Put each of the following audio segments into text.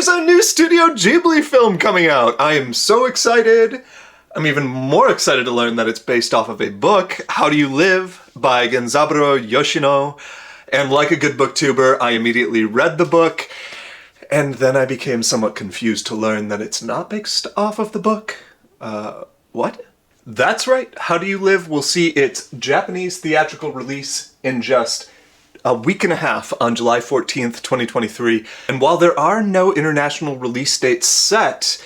there's a new Studio Ghibli film coming out. I am so excited. I'm even more excited to learn that it's based off of a book, How Do You Live, by Genzaburo Yoshino. And like a good booktuber, I immediately read the book, and then I became somewhat confused to learn that it's not based off of the book. What? That's right, How Do You Live will see its Japanese theatrical release in just a week and a half on July 14th, 2023. And while there are no international release dates set,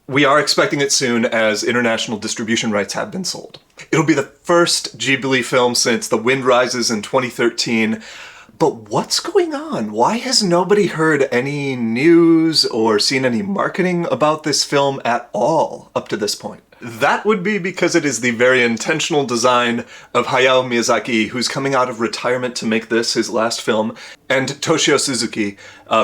we are expecting it soon as international distribution rights have been sold. It'll be the first Ghibli film since The Wind Rises in 2013. But what's going on? Why has nobody heard any news or seen any marketing about this film at all up to this point? That would be because it is the very intentional design of Hayao Miyazaki, who's coming out of retirement to make this his last film, and Toshio Suzuki,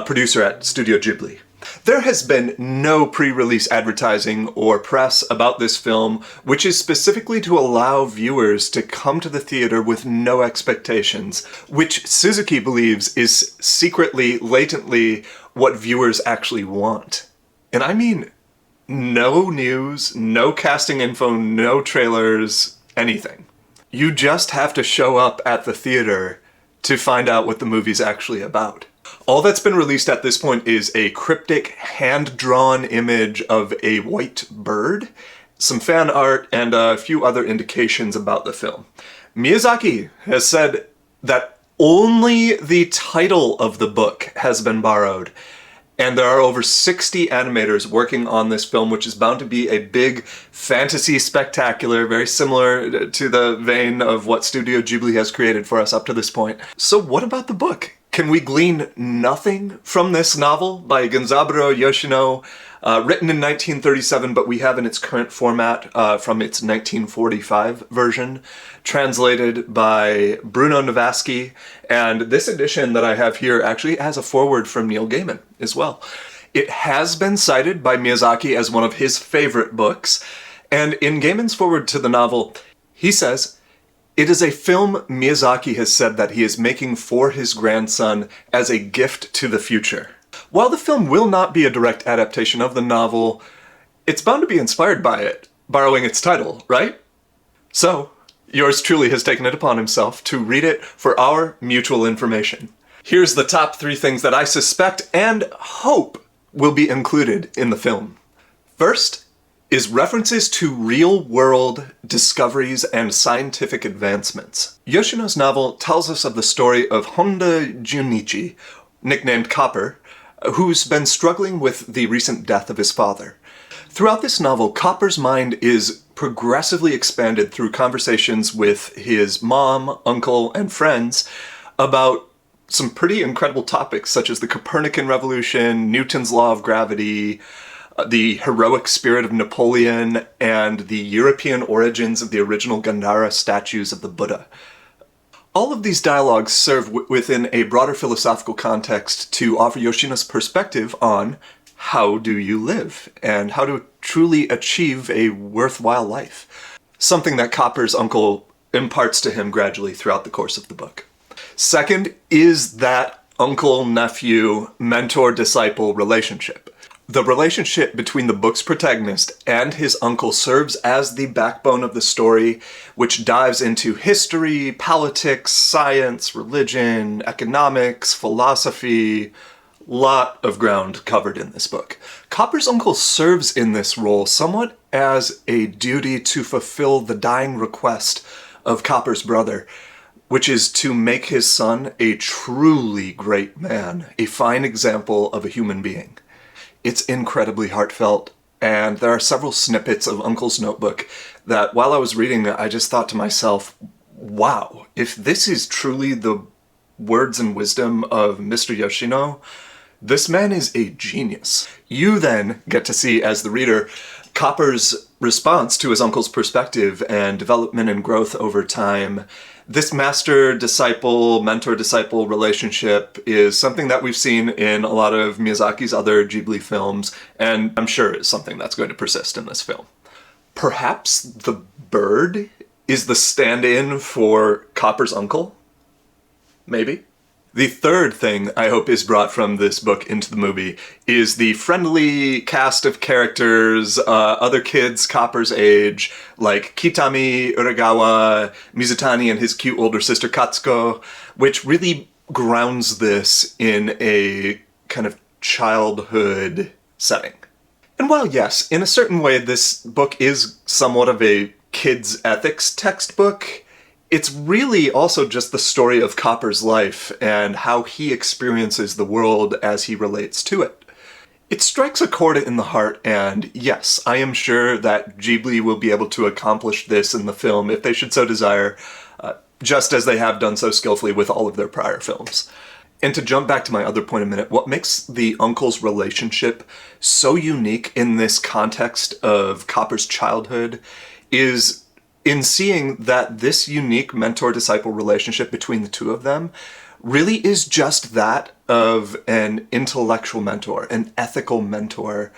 producer at Studio Ghibli. There has been no pre-release advertising or press about this film, which is specifically to allow viewers to come to the theater with no expectations, which Suzuki believes is secretly, latently, what viewers actually want. And I mean, no news, no casting info, no trailers, anything. You just have to show up at the theater to find out what the movie's actually about. All that's been released at this point is a cryptic, hand-drawn image of a white bird, some fan art, and a few other indications about the film. Miyazaki has said that only the title of the book has been borrowed, and there are over 60 animators working on this film, which is bound to be a big fantasy spectacular, very similar to the vein of what Studio Ghibli has created for us up to this point. So what about the book? Can we glean nothing from this novel by Genzaburo Yoshino, written in 1937, but we have in its current format from its 1945 version, translated by Bruno Navasky, and this edition that I have here actually has a foreword from Neil Gaiman as well. It has been cited by Miyazaki as one of his favorite books, and in Gaiman's foreword to the novel, he says, "It is a film Miyazaki has said that he is making for his grandson as a gift to the future." While the film will not be a direct adaptation of the novel, it's bound to be inspired by it, borrowing its title, right? So, yours truly has taken it upon himself to read it for our mutual information. Here's the top 3 things that I suspect and hope will be included in the film. First is references to real-world discoveries and scientific advancements. Yoshino's novel tells us of the story of Honda Junichi, nicknamed Copper, who's been struggling with the recent death of his father. Throughout this novel, Copper's mind is progressively expanded through conversations with his mom, uncle, and friends about some pretty incredible topics such as the Copernican revolution, Newton's law of gravity, the heroic spirit of Napoleon, and the European origins of the original Gandhara statues of the Buddha. All of these dialogues serve within a broader philosophical context to offer Yoshino's perspective on how do you live, and how to truly achieve a worthwhile life. Something that Copper's uncle imparts to him gradually throughout the course of the book. Second is that uncle-nephew, mentor-disciple relationship. The relationship between the book's protagonist and his uncle serves as the backbone of the story, which dives into history, politics, science, religion, economics, philosophy. Lot of ground covered in this book. Copper's uncle serves in this role somewhat as a duty to fulfill the dying request of Copper's brother, which is to make his son a truly great man, a fine example of a human being. It's incredibly heartfelt, and there are several snippets of Uncle's notebook that while I was reading, I just thought to myself, wow, if this is truly the words and wisdom of Mr. Yoshino, this man is a genius. You then get to see, as the reader, Copper's response to his uncle's perspective and development and growth over time. This master-disciple, mentor-disciple relationship is something that we've seen in a lot of Miyazaki's other Ghibli films, and I'm sure is something that's going to persist in this film. Perhaps the bird is the stand-in for Copper's uncle? Maybe? The third thing I hope is brought from this book into the movie is the friendly cast of characters, other kids Copper's age, like Kitami, Uragawa, Mizutani, and his cute older sister Katsuko, which really grounds this in a kind of childhood setting. And while yes, in a certain way this book is somewhat of a kids' ethics textbook, it's really also just the story of Copper's life and how he experiences the world as he relates to it. It strikes a chord in the heart, and yes, I am sure that Ghibli will be able to accomplish this in the film if they should so desire, just as they have done so skillfully with all of their prior films. And to jump back to my other point a minute, what makes the uncle's relationship so unique in this context of Copper's childhood is in seeing that this unique mentor-disciple relationship between the two of them really is just that of an intellectual mentor, an ethical mentor.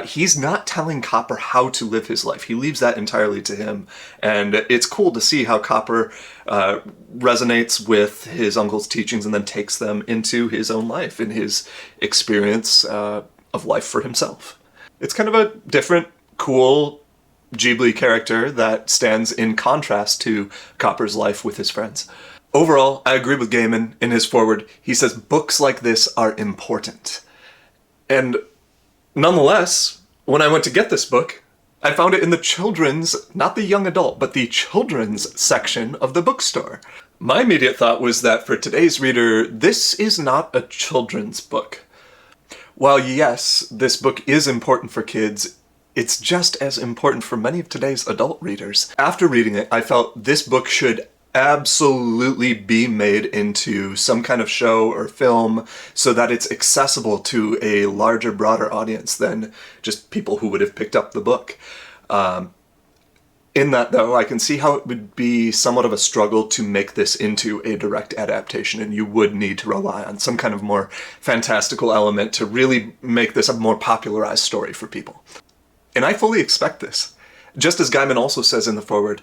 He's not telling Copper how to live his life. He leaves that entirely to him. And it's cool to see how Copper resonates with his uncle's teachings and then takes them into his own life, in his experience of life for himself. It's kind of a different, cool Ghibli character that stands in contrast to Copper's life with his friends. Overall, I agree with Gaiman in his foreword. He says books like this are important. And nonetheless, when I went to get this book, I found it in the children's, not the young adult, but the children's section of the bookstore. My immediate thought was that for today's reader, this is not a children's book. While yes, this book is important for kids, it's just as important for many of today's adult readers. After reading it, I felt this book should absolutely be made into some kind of show or film so that it's accessible to a larger, broader audience than just people who would have picked up the book. In that, though, I can see how it would be somewhat of a struggle to make this into a direct adaptation, and you would need to rely on some kind of more fantastical element to really make this a more popularized story for people. And I fully expect this. Just as Gaiman also says in the foreword,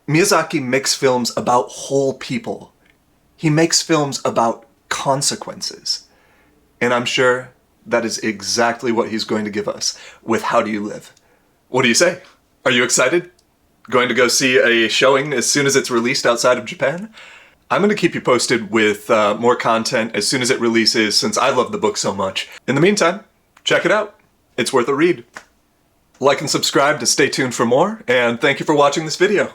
Miyazaki makes films about whole people. He makes films about consequences. And I'm sure that is exactly what he's going to give us with How Do You Live? What do you say? Are you excited? Going to go see a showing as soon as it's released outside of Japan? I'm going to keep you posted with more content as soon as it releases, since I love the book so much. In the meantime, check it out. It's worth a read. Like and subscribe to stay tuned for more, and thank you for watching this video.